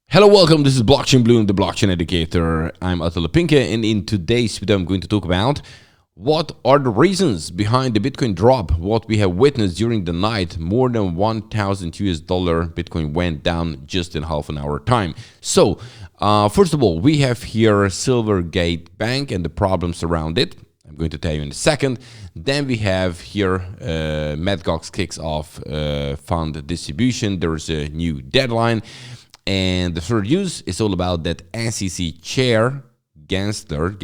Hello, welcome. This is Blockchain Bloom, the blockchain educator. I'm Attila Pinke, and in today's video, I'm going to talk about what are the reasons behind the Bitcoin drop, what we have witnessed during the night. More than 1,000 US dollar Bitcoin went down just in half an hour time. So, first of all, we have here Silvergate Bank and the problems around it. I'm going to tell you in a second. Then we have here Mt.Gox kicks off fund distribution. There's a new deadline. And the third news is all about that SEC chair, Gensler,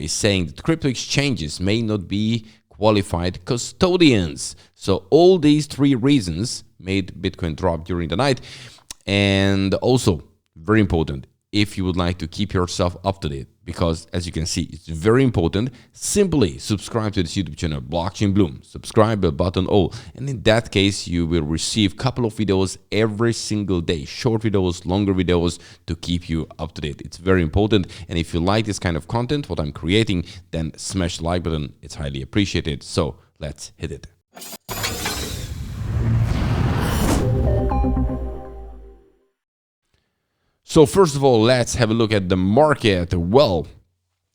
is saying that crypto exchanges may not be qualified custodians. So all these three reasons made Bitcoin drop during the night. And also, very important, if you would like to keep yourself up to date, because as you can see, it's very important, simply subscribe to this YouTube channel, Blockchain Bloom, subscribe button all. And in that case, you will receive a couple of videos every single day, short videos, longer videos to keep you up to date. It's very important. And if you like this kind of content, what I'm creating, then smash the like button. It's highly appreciated. So let's hit it. So first of all, let's have a look at the market. Well,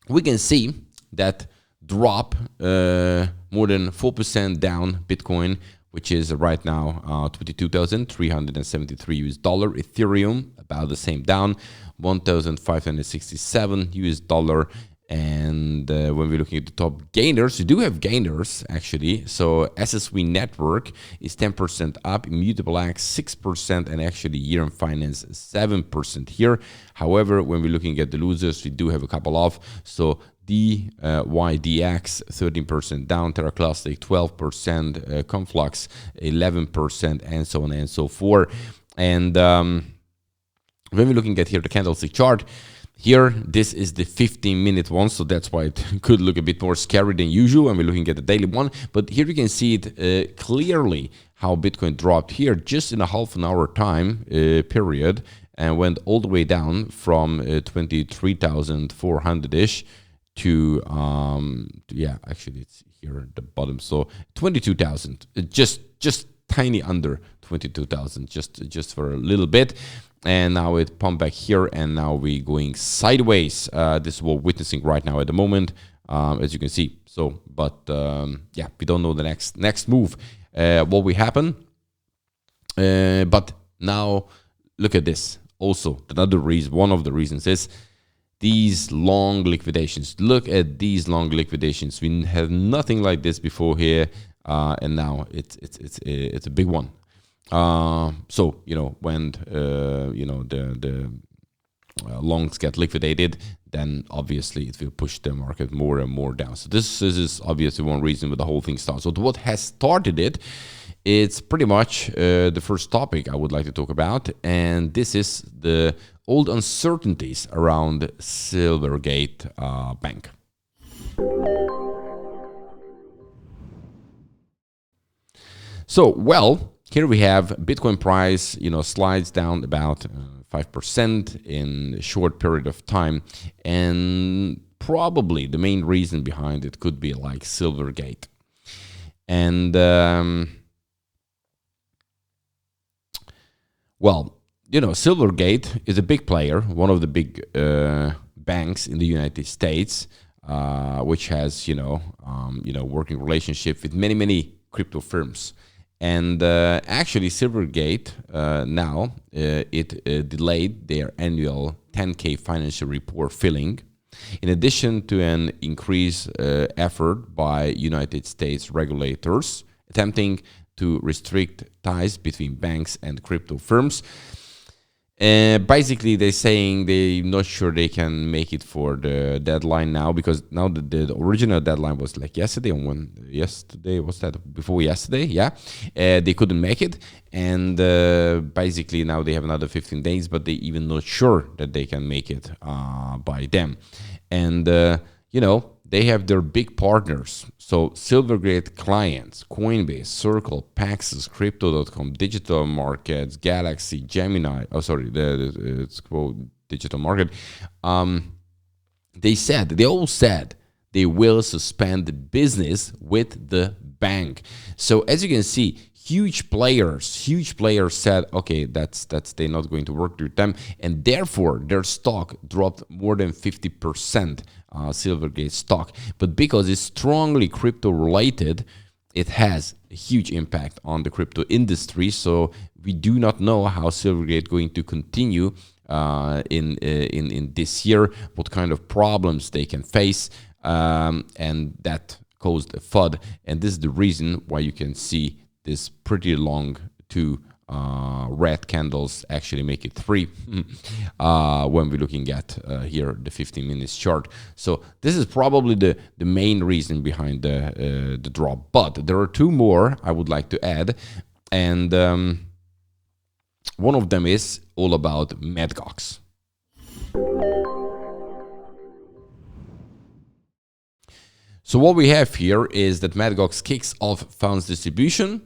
we can see that drop more than 4% down Bitcoin, which is right now 22,373 US dollar. Ethereum about the same down, 1,567 US dollar. And when we're looking at the top gainers, we do have gainers actually. So SSW Network is 10% up, Immutable X 6%, and actually Year in Finance 7% here. However, when we're looking at the losers, we do have a couple of. So YDX 13% down, TerraClastic 12%, Conflux 11%, and so on and so forth. And when we're looking at here the candlestick chart, here, this is the 15-minute one, so that's why it could look a bit more scary than usual when we're looking at the daily one. But here you can see it clearly how Bitcoin dropped here just in a half an hour time period and went all the way down from 23,400-ish to, yeah, actually it's here at the bottom. So 22,000, just tiny under 22,000, just for a little bit. And now it pumped back here, and now we're going sideways. This is what we're witnessing right now at the moment, as you can see. So, but yeah, we don't know the next move, what will happen. But now look at this. Also, another reason, one of the reasons is these long liquidations. Look at these long liquidations. We have nothing like this before here, and now it's a big one. So, you know, when, you know, the longs get liquidated, then obviously it will push the market more and more down. So this is obviously one reason where the whole thing starts. So what has started it, it's pretty much the first topic I would like to talk about. And this is the old uncertainties around Silvergate Bank. So, well, here we have Bitcoin price, you know, slides down about 5% in a short period of time. And probably the main reason behind it could be like Silvergate. And, well, you know, Silvergate is a big player, one of the big banks in the United States, which has, you know, working relationship with many crypto firms. And actually, Silvergate now, it delayed their annual 10K financial report filing, in addition to an increased effort by United States regulators attempting to restrict ties between banks and crypto firms. Basically, they're saying they're not sure they can make it for the deadline now, because now the original deadline was like yesterday, and yesterday was that before yesterday, yeah, they couldn't make it, and basically now they have another 15 days, but they even not sure that they can make it by them, and you know, they have their big partners. So Silvergate clients, Coinbase, Circle, Paxos, Crypto.com, Digital Markets, Galaxy, Gemini. Oh, sorry, it's called Digital Market. They all said they will suspend the business with the bank. So as you can see huge players said, okay, that's they're not going to work with them, and therefore their stock dropped more than 50%, Silvergate stock. But because it's strongly crypto related, it has a huge impact on the crypto industry. So we do not know how Silvergate going to continue in this year, what kind of problems they can face, and that caused a FUD. And this is the reason why you can see this pretty long two red candles actually make it three when we're looking at here the 15 minutes chart. So this is probably the main reason behind the drop. But there are two more I would like to add, and one of them is all about Mt.Gox. So what we have here is that Mt.Gox kicks off funds distribution,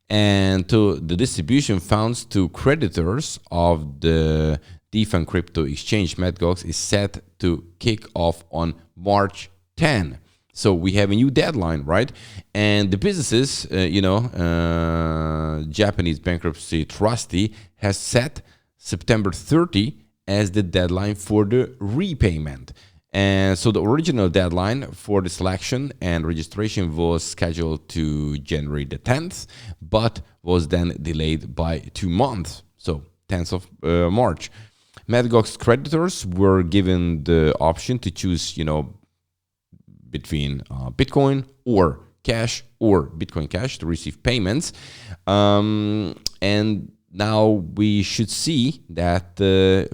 and to the distribution funds to creditors of the DeFi crypto exchange Mt.Gox is set to kick off on March 10. So we have a new deadline, right? And the businesses, Japanese bankruptcy trustee has set September 30 as the deadline for the repayment. And so the original deadline for the selection and registration was scheduled to January the 10th, but was then delayed by 2 months, so 10th of March. Mt.Gox creditors were given the option to choose, between Bitcoin or cash or Bitcoin Cash to receive payments. And now we should see that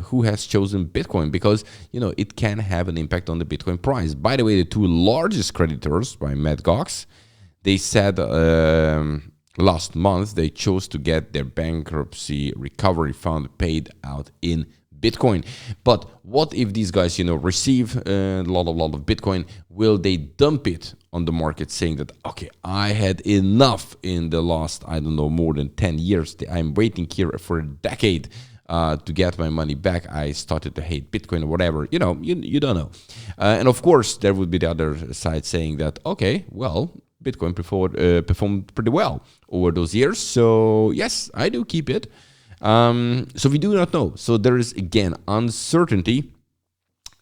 who has chosen Bitcoin, because it can have an impact on the Bitcoin price. By the way, the two largest creditors by Mt.Gox, they said last month they chose to get their bankruptcy recovery fund paid out in Bitcoin. But what if these guys, receive a lot of Bitcoin? Will they dump it on the market, saying that, okay, I had enough in the last, I don't know, more than 10 years. I'm waiting here for a decade to get my money back. I started to hate Bitcoin or whatever. You don't know. And of course, there would be the other side saying that, okay, well, Bitcoin performed pretty well over those years. So yes, I do keep it. So we do not know. So there is, again, uncertainty,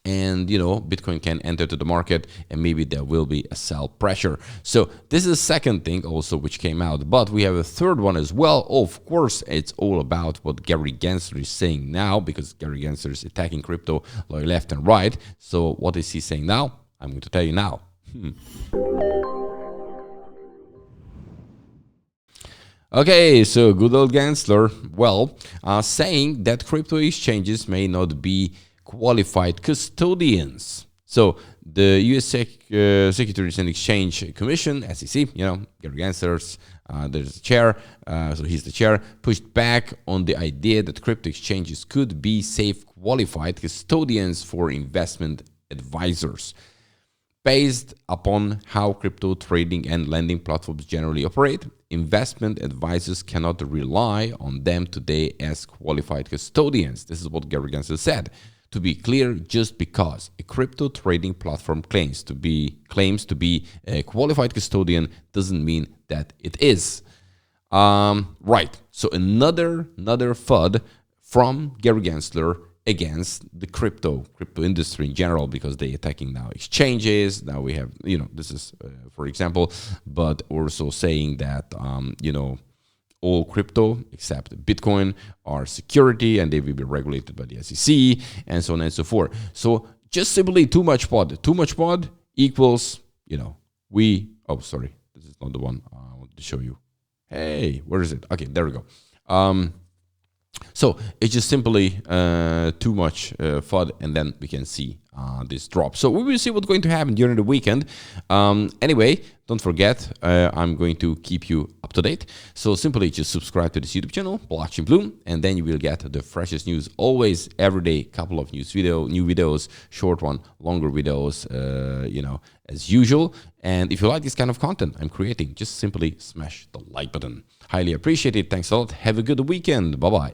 and Bitcoin can enter to the market, and maybe there will be a sell pressure. So this is the second thing also which came out, but we have a third one as well. Of course, it's all about what Gary Gensler is saying now, because Gary Gensler is attacking crypto like left and right. So what is he saying now? I'm going to tell you now. Okay, so good old Gensler, saying that crypto exchanges may not be qualified custodians. So the U.S. Securities and Exchange Commission, SEC, Gary Gensler's, there's the chair, so he's the chair, pushed back on the idea that crypto exchanges could be safe qualified custodians for investment advisors. Based upon how crypto trading and lending platforms generally operate, investment advisors cannot rely on them today as qualified custodians. This is what Gary Gensler said. To be clear, just because a crypto trading platform claims to be a qualified custodian doesn't mean that it is. Right. So another FUD from Gary Gensler against the crypto industry in general, because they're attacking now exchanges. Now we have, this is, for example, but also saying that, all crypto except Bitcoin are security and they will be regulated by the SEC and so on and so forth. So just simply too much pod equals, oh, sorry, this is not the one I wanted to show you. Hey, where is it? Okay, there we go. So it's just simply too much FUD, and then we can see this drop. So we will see what's going to happen during the weekend. Anyway, don't forget, I'm going to keep you up to date. So simply just subscribe to this YouTube channel, Blockchain Bloom, and then you will get the freshest news always, every day, couple of new videos, short one, longer videos, as usual. And if you like this kind of content I'm creating, just simply smash the like button. Highly appreciate it. Thanks a lot. Have a good weekend. Bye-bye.